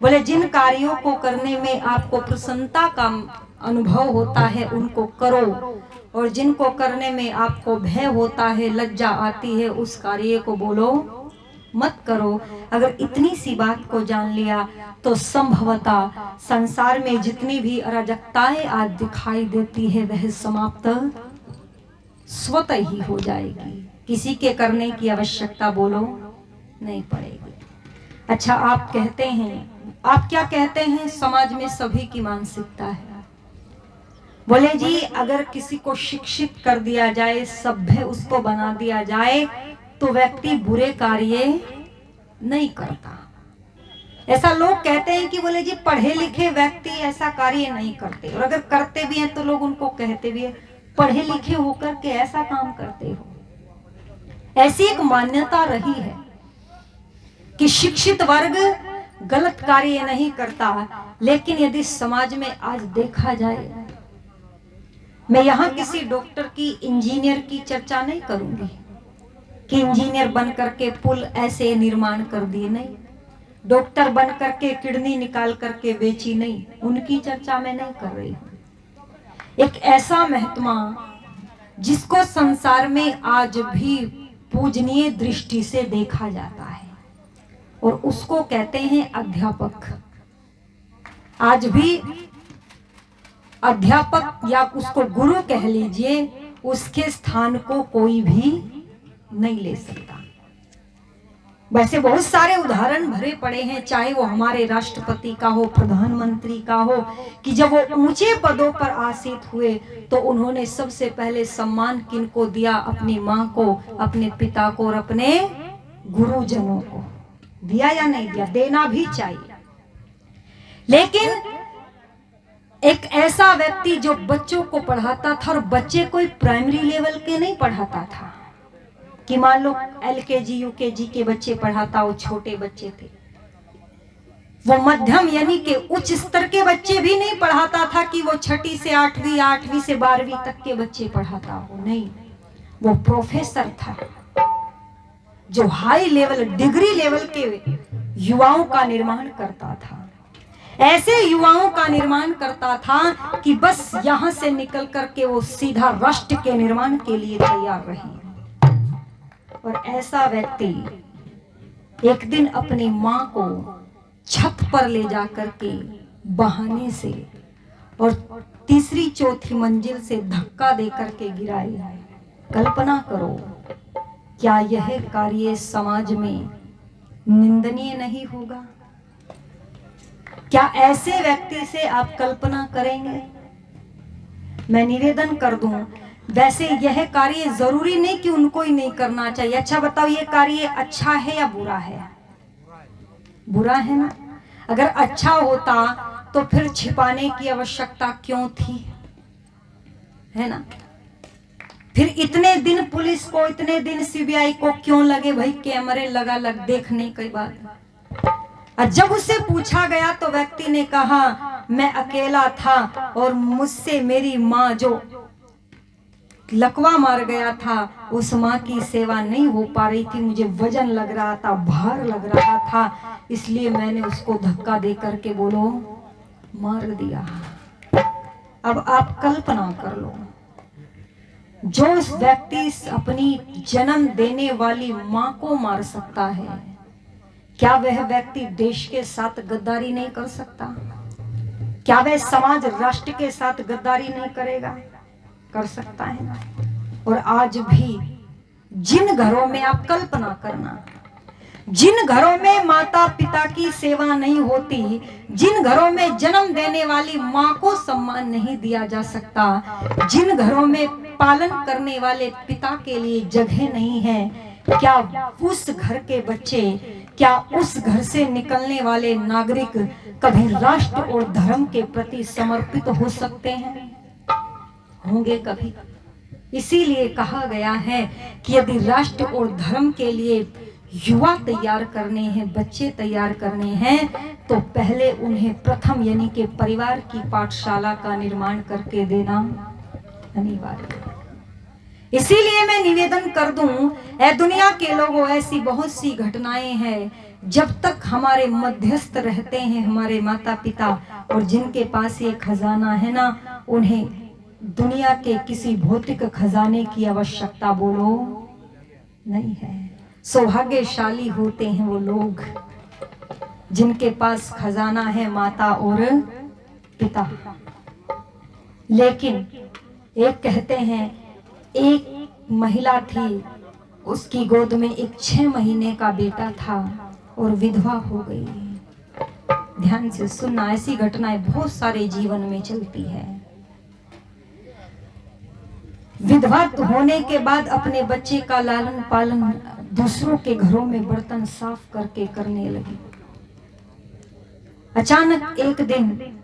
बोले जिन कार्यों को करने में आपको प्रसन्नता का अनुभव होता है उनको करो, और जिनको करने में आपको भय होता है, लज्जा आती है, उस कार्य को बोलो मत करो। अगर इतनी सी बात को जान लिया तो संभवतः संसार में जितनी भी अराजकताएं आज दिखाई देती है वह समाप्त स्वतः ही हो जाएगी। किसी के करने की आवश्यकता बोलो नहीं पड़ेगी। अच्छा, आप कहते हैं, आप क्या कहते हैं समाज में सभी की मानसिकता है? बोले जी अगर किसी को शिक्षित कर दिया जाए, सभ्य उसको बना दिया जाए तो व्यक्ति बुरे कार्य नहीं करता। ऐसा लोग कहते हैं कि बोले जी पढ़े लिखे व्यक्ति ऐसा कार्य नहीं करते, और अगर करते भी हैं तो लोग उनको कहते भी हैं पढ़े लिखे होकर के ऐसा काम करते हो। ऐसी एक मान्यता रही है कि शिक्षित वर्ग गलत कार्य नहीं करता। लेकिन यदि समाज में आज देखा जाए, मैं यहां किसी डॉक्टर की, इंजीनियर की चर्चा नहीं करूंगी कि इंजीनियर बन करके पुल ऐसे निर्माण कर दिए, नहीं। डॉक्टर बन करके किडनी निकाल करके बेची, नहीं, उनकी चर्चा मैं नहीं कर रही हूं। एक ऐसा महात्मा जिसको संसार में आज भी पूजनीय दृष्टि से देखा जाता है, और उसको कहते हैं अध्यापक। आज भी अध्यापक या उसको गुरु कह लीजिए, उसके स्थान को कोई भी नहीं ले सकता। वैसे बहुत सारे उदाहरण भरे पड़े हैं, चाहे वो हमारे राष्ट्रपति का हो, प्रधानमंत्री का हो, कि जब वो ऊंचे पदों पर आसीन हुए तो उन्होंने सबसे पहले सम्मान किनको दिया? अपनी मां को, अपने पिता को और अपने गुरुजनों को। दिया या नहीं दिया? देना भी चाहिए। लेकिन एक ऐसा व्यक्ति जो बच्चों को पढ़ाता था, और बच्चे कोई प्राइमरी लेवल के नहीं पढ़ाता था कि मान लो LKG UKG के बच्चे पढ़ाता, वो छोटे बच्चे थे। वो मध्यम यानी कि उच्च स्तर के बच्चे भी नहीं पढ़ाता था कि वो 6ठी से 8वीं, 8वीं से 12वीं तक के बच्चे पढ़ाता हो, नहीं। वो प्रोफेसर था जो हाई लेवल, डिग्री लेवल के युवाओं का निर्माण करता था। ऐसे युवाओं का निर्माण करता था कि बस यहां से निकल करके वो सीधा राष्ट्र के निर्माण के लिए तैयार रहे। और ऐसा व्यक्ति एक दिन अपनी मां को छत पर ले जाकर के बहाने से और तीसरी चौथी मंजिल से धक्का देकर के गिराया। कल्पना करो, क्या यह कार्य समाज में निंदनीय नहीं होगा? क्या ऐसे व्यक्ति से आप कल्पना करेंगे? मैं निवेदन कर दूं, वैसे यह कार्य जरूरी नहीं कि उनको ही नहीं करना चाहिए। अच्छा बताओ, ये कार्य अच्छा है या बुरा है? बुरा है ना। अगर अच्छा होता तो फिर छिपाने की आवश्यकता क्यों थी, है ना? फिर इतने दिन पुलिस को, इतने दिन CBI को क्यों लगे भाई कैमरे लगा लग देखने के बाद? जब उससे पूछा गया तो व्यक्ति ने कहा मैं अकेला था और मुझसे मेरी माँ जो लकवा मार गया था, उस माँ की सेवा नहीं हो पा रही थी, मुझे वजन लग रहा था, भार लग रहा था, इसलिए मैंने उसको धक्का दे करके बोलो मार दिया। अब आप कल्पना कर लो, जो इस व्यक्ति अपनी जन्म देने वाली माँ को मार सकता है, क्या वह व्यक्ति देश के साथ गद्दारी नहीं कर सकता? क्या वह समाज, राष्ट्र के साथ गद्दारी नहीं करेगा? कर सकता है। और आज भी जिन घरों में, आप कल्पना करना, जिन घरों में माता पिता की सेवा नहीं होती, जिन घरों में जन्म देने वाली माँ को सम्मान नहीं दिया जा सकता, जिन घरों में पालन करने वाले पिता के लिए जगह नहीं है, क्या उस घर के बच्चे, क्या उस घर से निकलने वाले नागरिक कभी राष्ट्र और धर्म के प्रति समर्पित हो सकते हैं? होंगे कभी? इसीलिए कहा गया है कि यदि राष्ट्र और धर्म के लिए युवा तैयार करने हैं, बच्चे तैयार करने हैं, तो पहले उन्हें प्रथम यानी कि परिवार की पाठशाला का निर्माण करके देना अनिवार्य है। इसीलिए मैं निवेदन कर दूं, दुनिया के लोगों, ऐसी बहुत सी घटनाएं हैं जब तक हमारे मध्यस्थ रहते हैं हमारे माता पिता, और जिनके पास ये खजाना है ना, उन्हें दुनिया के किसी भौतिक खजाने की आवश्यकता बोलो नहीं है। सौभाग्यशाली होते हैं वो लोग जिनके पास खजाना है माता और पिता। लेकिन एक कहते हैं, एक महिला थी, उसकी गोद में एक 6 महीने का बेटा था और विधवा हो गई। ध्यान से सुनना, ऐसी घटनाएं बहुत सारे जीवन में चलती है। विधवा होने के बाद अपने बच्चे का लालन पालन दूसरों के घरों में बर्तन साफ करके करने लगी। अचानक एक दिन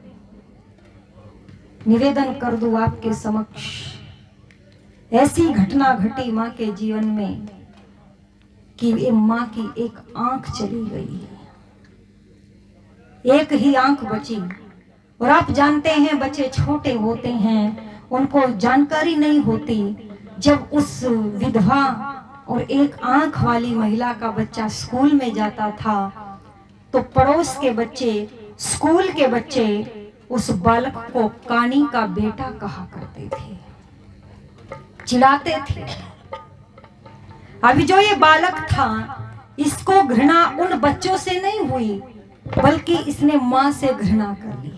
निवेदन कर दूं आपके समक्ष, ऐसी घटना घटी मां के जीवन में कि मां की एक आंख चली गई, एक ही आंख बची। और आप जानते हैं बच्चे छोटे होते हैं, उनको जानकारी नहीं होती। जब उस विधवा और एक आंख वाली महिला का बच्चा स्कूल में जाता था तो पड़ोस के बच्चे, स्कूल के बच्चे उस बालक को कानी का बेटा कहा करते थे, चिढ़ाते थे। अभी जो ये बालक था, इसको घृणा उन बच्चों से नहीं हुई, बल्कि इसने मां से घृणा कर ली।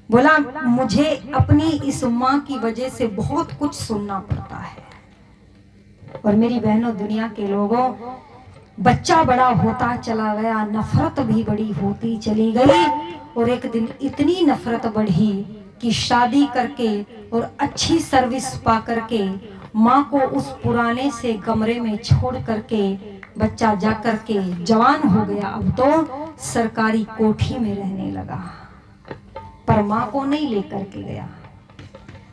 बोला मुझे अपनी इस मां की वजह से बहुत कुछ सुनना पड़ता है। और मेरी बहनों, दुनिया के लोगों, बच्चा बड़ा होता चला गया, नफरत भी बड़ी होती चली गई। और एक दिन इतनी नफरत बढ़ी कि शादी करके और अच्छी सर्विस पा करके माँ को उस पुराने से कमरे में छोड़ करके बच्चा जाकर के जवान हो गया। अब तो सरकारी कोठी में रहने लगा, पर माँ को नहीं लेकर के गया।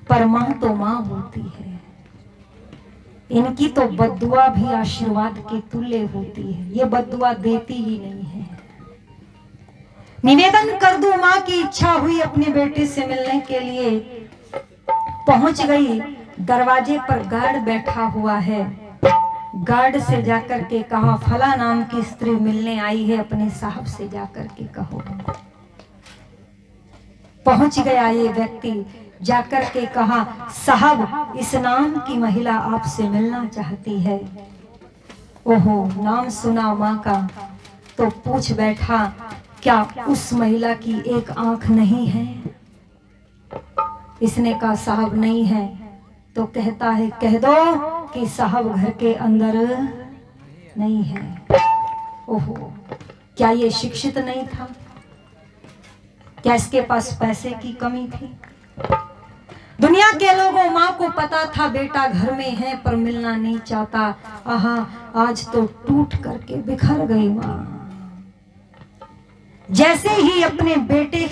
पर माँ तो माँ होती है, इनकी तो बद्दुआ भी आशीर्वाद के तुल्य होती है, ये बद्दुआ देती ही नहीं है। निवेदन कर दूं, माँ की इच्छा हुई अपने बेटे से मिलने के लिए, पहुंच गई। दरवाजे पर गार्ड बैठा हुआ है। गार्ड से जाकर के कहा, फला नाम की स्त्री मिलने आई है, अपने साहब से जाकर के कहो। पहुंच गया ये व्यक्ति, जाकर के कहा, साहब इस नाम की महिला आपसे मिलना चाहती है। ओहो, नाम सुना माँ का तो पूछ बैठा, क्या उस महिला की एक आंख नहीं है? इसने कहा साहब नहीं है। तो कहता है, कह दो कि साहब घर के अंदर नहीं है। ओहो, क्या ये शिक्षित नहीं था? क्या इसके पास पैसे की कमी थी? दुनिया के लोगों, माँ को पता था बेटा घर में है पर मिलना नहीं चाहता। आहा, आज तो टूट करके बिखर गई माँ। जैसे ही अपने बेटे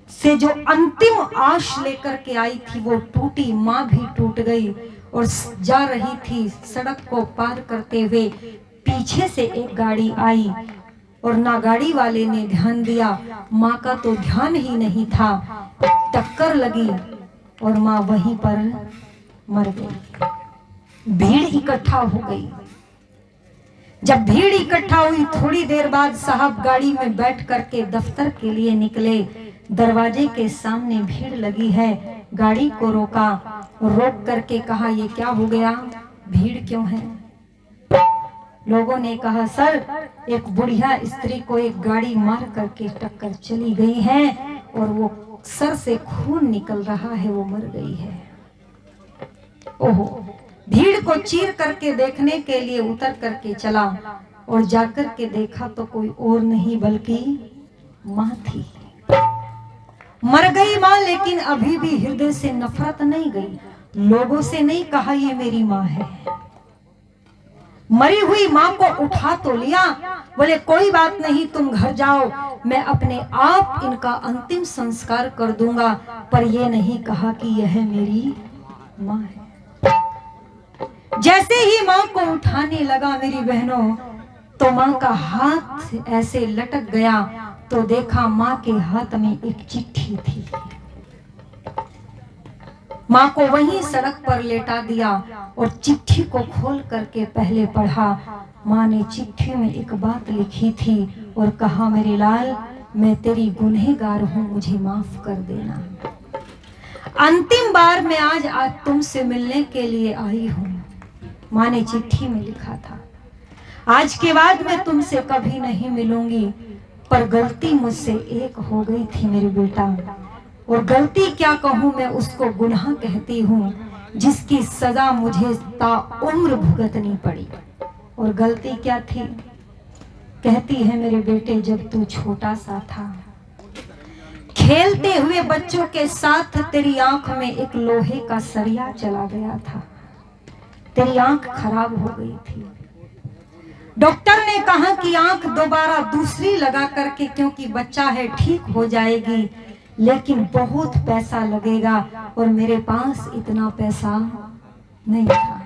से जो अंतिम आश लेकर के आई थी वो टूटी, माँ भी टूट गई। और जा रही थी, सड़क को पार करते हुए पीछे से एक गाड़ी आई और ना गाड़ी वाले ने ध्यान दिया, माँ का तो ध्यान ही नहीं था। टक्कर लगी और माँ वहीं पर मर गई। भीड़ इकट्ठा हो गई। जब भीड़ इकट्ठा हुई, थोड़ी देर बाद साहब गाड़ी में बैठ करके दफ्तर के लिए निकले। दरवाजे के सामने भीड़ लगी है, गाड़ी को रोका, रोक करके कहा, ये क्या हो गया, भीड़ क्यों है? लोगों ने कहा, सर एक बुढ़िया स्त्री को एक गाड़ी मार करके टक्कर चली गई है और वो सर से खून निकल रहा है, वो मर गई है। ओहो, भीड़ को चीर करके देखने के लिए उतर करके चला और जाकर के देखा तो कोई और नहीं बल्कि माँ थी। मर गई माँ, लेकिन अभी भी हृदय से नफरत नहीं गई। लोगों से नहीं कहा ये मेरी माँ है। मरी हुई माँ को उठा तो लिया, बोले कोई बात नहीं, तुम घर जाओ, मैं अपने आप इनका अंतिम संस्कार कर दूंगा। पर ये नहीं कहा कि यह मेरी माँ है। जैसे ही माँ को उठाने लगा मेरी बहनों, तो माँ का हाथ ऐसे लटक गया तो देखा माँ के हाथ में एक चिट्ठी थी। माँ को वहीं सड़क पर लेटा दिया और चिट्ठी को खोल करके पहले पढ़ा, माँ ने चिट्ठी में एक बात लिखी थी और कहा, मेरे लाल मैं तेरी गुनहगार हूँ, मुझे माफ कर देना। अंतिम बार मैं आज तुमसे मिलने के लिए आई हूँ। माँ ने चिट्ठी में लिखा था, आज के बाद मैं तुमसे कभी नहीं मिलूंगी, पर गलती मुझसे एक हो गई थी मेरे बेटा, और गलती क्या कहूँ मैं उसको गुनाह कहती हूँ, जिसकी सजा मुझे ताउम्र भुगतनी पड़ी। और गलती क्या थी? कहती है, मेरे बेटे जब तू छोटा सा था, खेलते हुए बच्चों के साथ तेरी आंख में एक लोहे का सरिया चला गया था, तेरी आंख खराब हो गई थी। डॉक्टर ने कहा कि आंख दोबारा दूसरी लगा करके, क्योंकि बच्चा है, ठीक हो जाएगी, लेकिन बहुत पैसा लगेगा, और मेरे पास इतना पैसा नहीं था।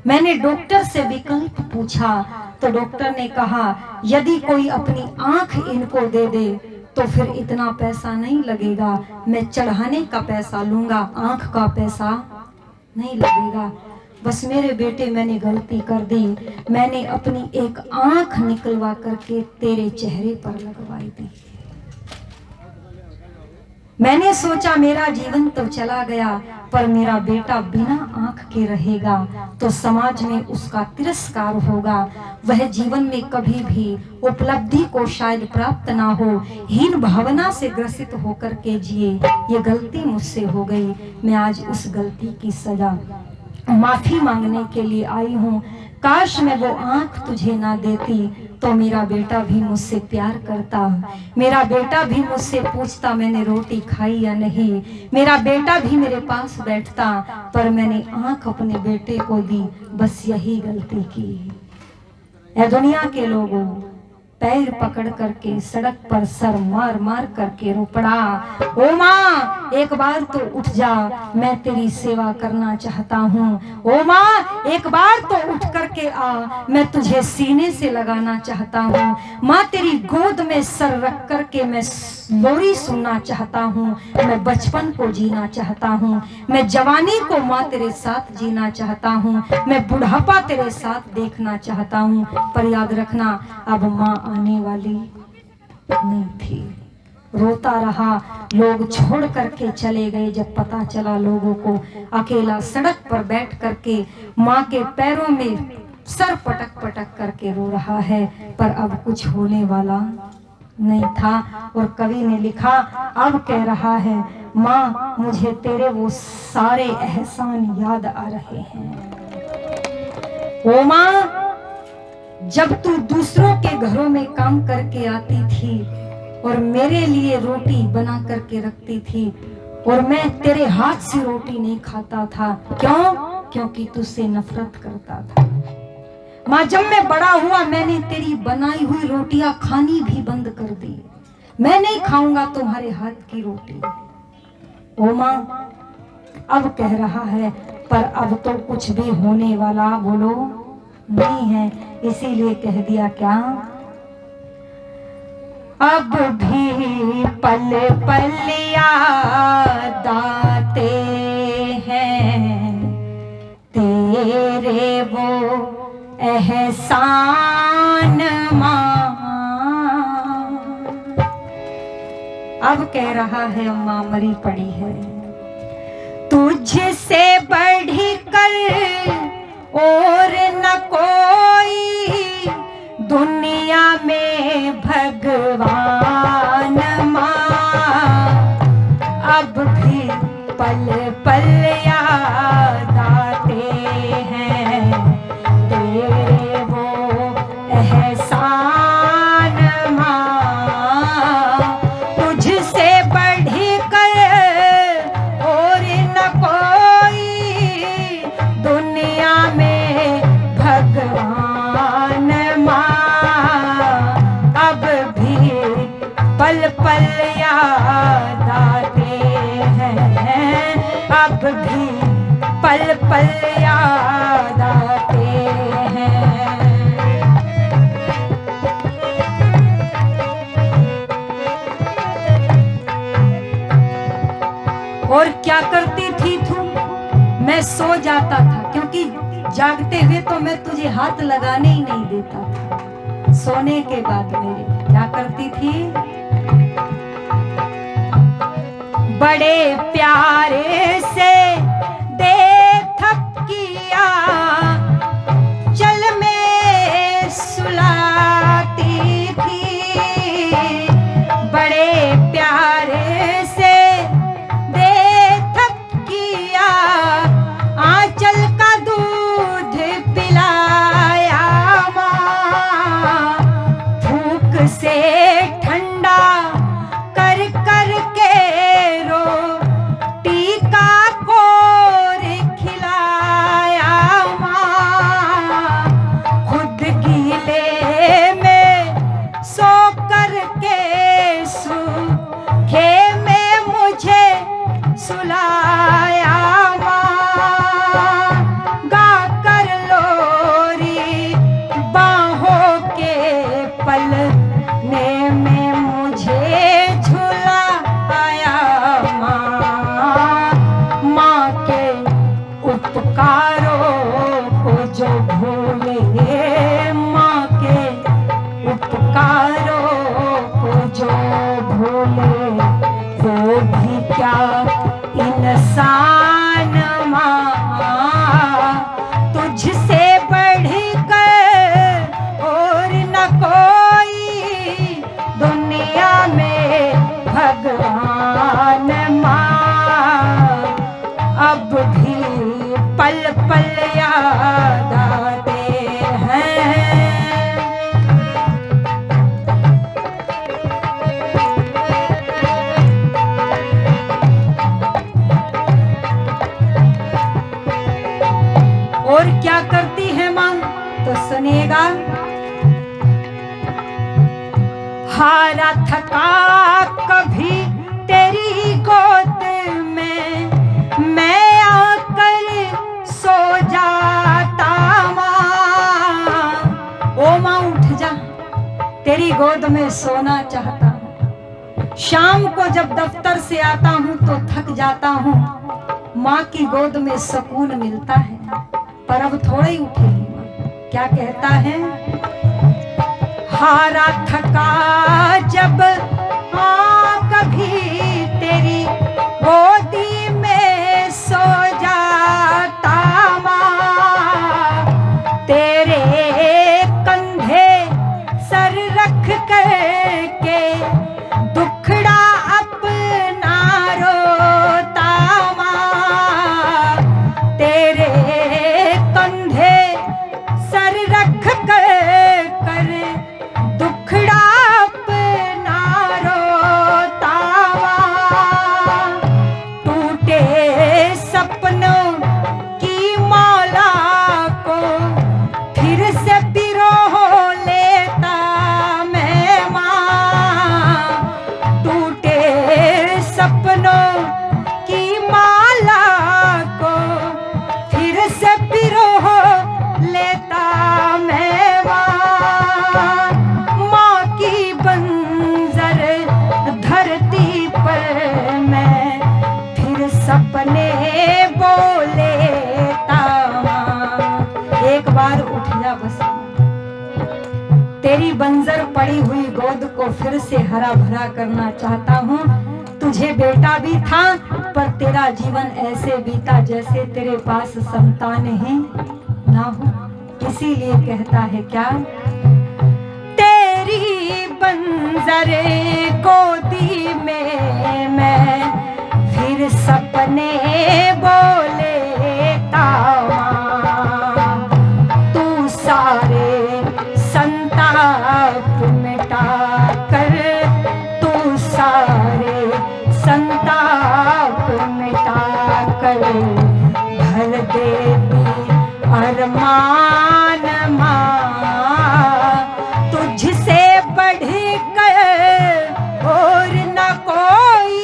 मैंने डॉक्टर से विकल्प पूछा तो डॉक्टर ने कहा, यदि कोई अपनी आंख इनको दे दे तो फिर इतना पैसा नहीं लगेगा, मैं चढ़ाने का पैसा लूंगा, आंख का पैसा नहीं लगेगा। बस मेरे बेटे मैंने गलती कर दी, मैंने अपनी एक आंख निकलवा करके तेरे चेहरे पर लगवाई दी। मैंने सोचा मेरा जीवन तो चला गया, पर मेरा बेटा बिना आंख के रहेगा तो समाज में उसका तिरस्कार होगा, वह जीवन में कभी भी उपलब्धि को शायद प्राप्त ना हो, हीन भावना से ग्रसित होकर के जिए। ये गलती मुझसे हो गई, मैं आज उस गलती की सजा माफी मांगने के लिए आई हूँ। काश मैं वो आंख तुझे ना देती तो मेरा बेटा भी मुझसे प्यार करता, मेरा बेटा भी मुझसे पूछता मैंने रोटी खाई या नहीं, मेरा बेटा भी मेरे पास बैठता, पर मैंने आंख अपने बेटे को दी, बस यही गलती की। ऐ दुनिया के लोगों, पैर पकड़ करके सड़क पर सर मार मार करके रो पड़ा, ओ माँ एक बार तो उठ जा, मैं तेरी सेवा करना चाहता हूँ, ओ माँ एक बार तो उठ करके आ, मैं तुझे सीने से लगाना चाहता हूँ, माँ तेरी गोद में सर रख करके मैं लोरी सुनना चाहता हूँ, मैं बचपन को जीना चाहता हूँ, मैं जवानी को माँ तेरे साथ जीना चाहता हूँ, मैं बुढ़ापा तेरे साथ देखना चाहता हूँ। पर याद रखना, अब माँ आने वाली नहीं थी। रोता रहा, लोग छोड़ करके चले गए। जब पता चला लोगों को, अकेला सड़क पर बैठ करके माँ के पैरों में सर पटक पटक करके रो रहा है, पर अब कुछ होने वाला नहीं था। और कवि ने लिखा, अब कह रहा है, माँ मुझे तेरे वो सारे एहसान याद आ रहे हैं। ओ माँ, जब तू दूसरों के घरों में काम करके आती थी और मेरे लिए रोटी बना करके रखती थी, और मैं तेरे हाथ से रोटी नहीं खाता था, क्यों? क्योंकि तुझसे नफरत करता था। माँ जब मैं बड़ा हुआ, मैंने तेरी बनाई हुई रोटियां खानी भी बंद कर दी, मैं नहीं खाऊंगा तुम्हारे हाथ की रोटी। ओ माँ, अब कह रहा है, पर अब तो कुछ भी होने वाला बोलो नहीं है, इसीलिए कह दिया क्या, अब भी पल पल याद आते हैं तेरे वो एहसान माँ। अब कह रहा है, अम्मा मरी पड़ी है, तुझसे बढ़कर और न कोई दुनिया में भगवान माँ। अब भी पल पल याद आते हैं तेरे वो एहसान माँ। तुझसे बढ़कर और न कोई दुनिया में भगवान माँ। अब भी पल पल याद आते हैं, अब भी पल पल याद आते हैं। और क्या करती थी तू? मैं सो जाता था, क्योंकि जागते हुए तो मैं तुझे हाथ लगाने ही नहीं देता था, सोने के बाद मेरे क्या करती थी, बड़े प्यारे से दे थपकिया चल में सुलाती थी, बड़े प्यारे से दे थपकिया आंचल का दूध पिलाया माँ, भूख से ठंडा कर कर के रोटी का कोर खिलाया माँ, खुद गीले में सो कर के सूखे में मुझे सुलाया माँ, गा कर लोरी बाहों के पलने में मुझे झुलाया माँ, माँ के उपकारों को जो भूले, माँ के उपकारों को जो भूले वो भी क्या इंसान माँ, तुझसे बढ़कर और न कोई दुनिया में भगवान माँ, अब भी पल पल याद आते हैं। और क्या करती है माँ, तो सुनिएगा, हारा थका कभी तेरी गोद में मैं आकर सो जाता माँ, ओ माँ उठ जा, तेरी गोद में सोना चाहता हूँ, शाम को जब दफ्तर से आता हूँ तो थक जाता हूँ, माँ की गोद में सुकून मिलता है, पर अब थोड़ा ही उठेगी माँ। क्या कहता है, हारा थका जब कभी तेरी गोदी में सो जाता माँ, तेरे कंधे सर रख कर के दुखड़ा अपना रोता माँ, तेरे कंधे सर रख कर दुखड़ा अपना रोता माँ, टूटे सपनों की माला को फिर से पिरो लेता मैं माँ, टूटे सपनों की माला को फिर से पिरो लेता मैं माँ, माँ की बंजर धरती पर मैं फिर सपने बोलेता माँ। एक बार उठ जा बस, तेरी बंजर पड़ी हुई गोद को फिर से हरा भरा करना चाहता हूँ, तुझे बेटा भी था पर तेरा जीवन ऐसे बीता जैसे तेरे पास संतान ही ना हो, इसीलिए कहता है क्या, तेरी बंजर गोदी में मैं फिर सपने बोलेता माँ, तू सारे संताप मिटा कर, तू सारे संताप मिटा कर भर देती अरमान माँ, तुझसे बढ़कर और न कोई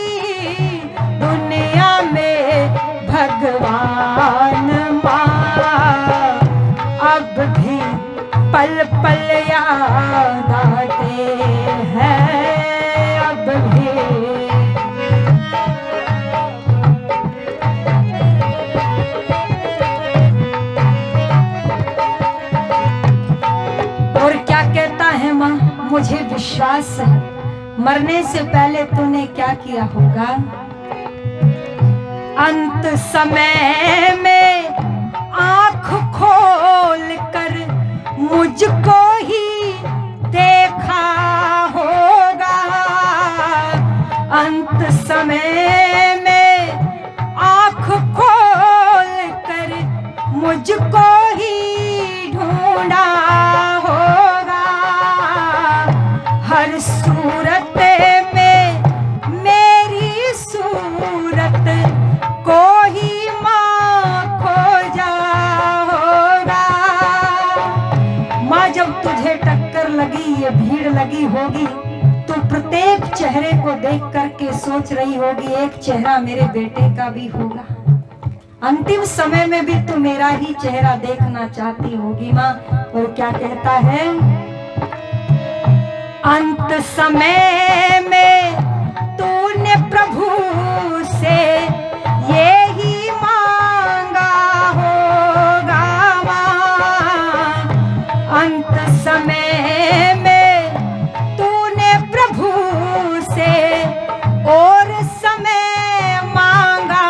दुनिया में भगवान माँ। विश्वास है, मरने से पहले तूने क्या किया होगा। अंत समय में आंख खोल कर मुझको ही देखा होगा। अंत समय में आंख खोल कर मुझको ही ढूंढा होगा। हर सूरत में मेरी सूरत को ही माँ खोजा होगा। माँ जब तुझे टक्कर लगी, ये भीड़ लगी होगी, तो प्रत्येक चेहरे को देख करके सोच रही होगी एक चेहरा मेरे बेटे का भी होगा। अंतिम समय में भी तू मेरा ही चेहरा देखना चाहती होगी माँ। और क्या कहता है, अंत समय में तूने प्रभु से ये ही मांगा होगा माँ। अंत समय में तूने प्रभु से और समय मांगा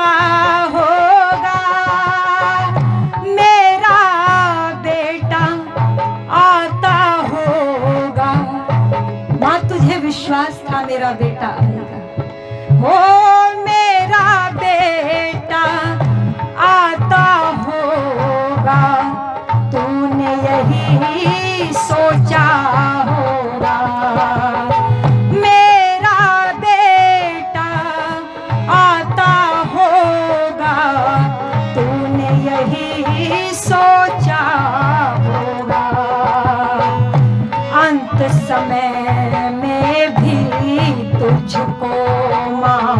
होगा। मेरा बेटा आता होगा। माँ तुझे विश्वास था मेरा बेटा आएगा। हो मेरा बेटा आता होगा, तूने यही सोचा होगा। मेरा बेटा आता होगा, तूने यही सोचा होगा। अंत समय में भी तुझको माँ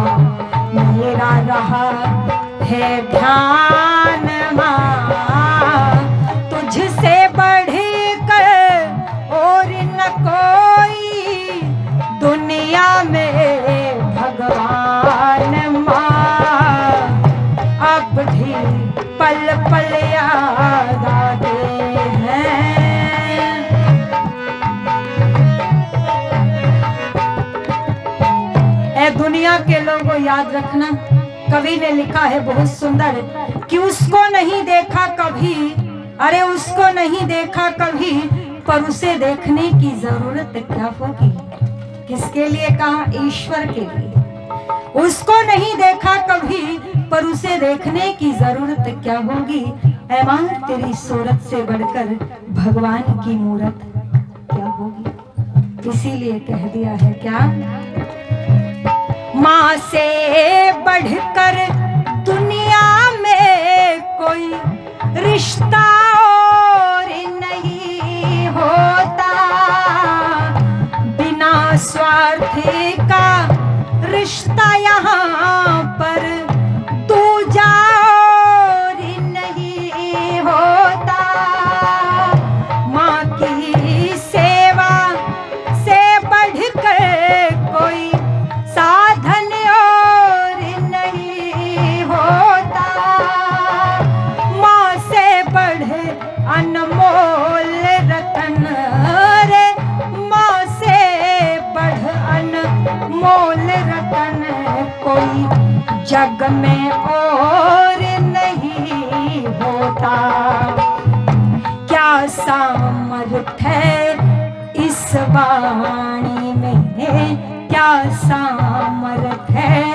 मेरा रहा है ध्यान माँ। तुझसे बढ़कर और न कोई दुनिया में भगवान माँ। अब भी पल पल याद आते हैं। दुनिया के लोगों याद रखना, कवि ने लिखा है बहुत सुंदर कि उसको नहीं देखा कभी, अरे उसको नहीं देखा कभी, पर उसे देखने की जरूरत क्या होगी। किसके लिए कहा, ईश्वर के लिए। उसको नहीं देखा कभी, पर उसे देखने की जरूरत क्या होगी। ऐ मां तेरी सूरत से बढ़कर भगवान की मूरत क्या होगी। इसीलिए कह दिया है क्या, माँ से बढ़कर दुनिया में कोई रिश्ता और नहीं होता। बिना स्वार्थ का रिश्ता यहाँ पर दूजा और नहीं होता। माँ की सेवा से बढ़कर कोई साधन और नहीं होता। माँ से बढ़े अनमोल रतन रे, माँ से बढ़ अनमोल रतन कोई जग में और नहीं होता। क्या सामर्थ्य है इस वाणी में, क्या सामर्थ्य है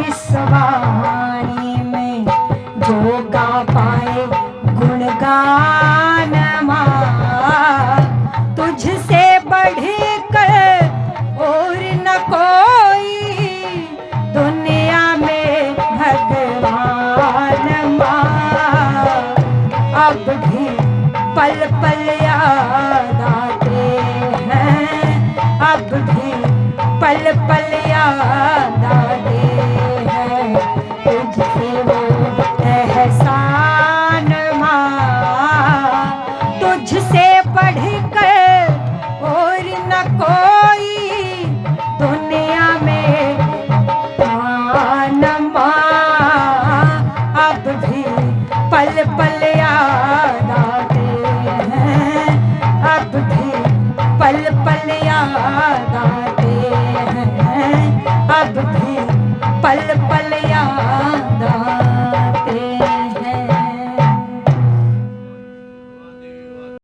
इस वाणी में, जो गा पाए गुणगान माँ। तुझसे बढ़कर और न कोई दुनिया में भगवान माँ। अब भी पल पल याद आते हैं, अब भी पल पल याद आते हैं। तुझसे वो एहसान माँ, तुझसे बढ़कर और न कोई दुनिया में मान माँ। अब भी पल पल याद आते हैं, अब भी पल पल याद अब भी पल पल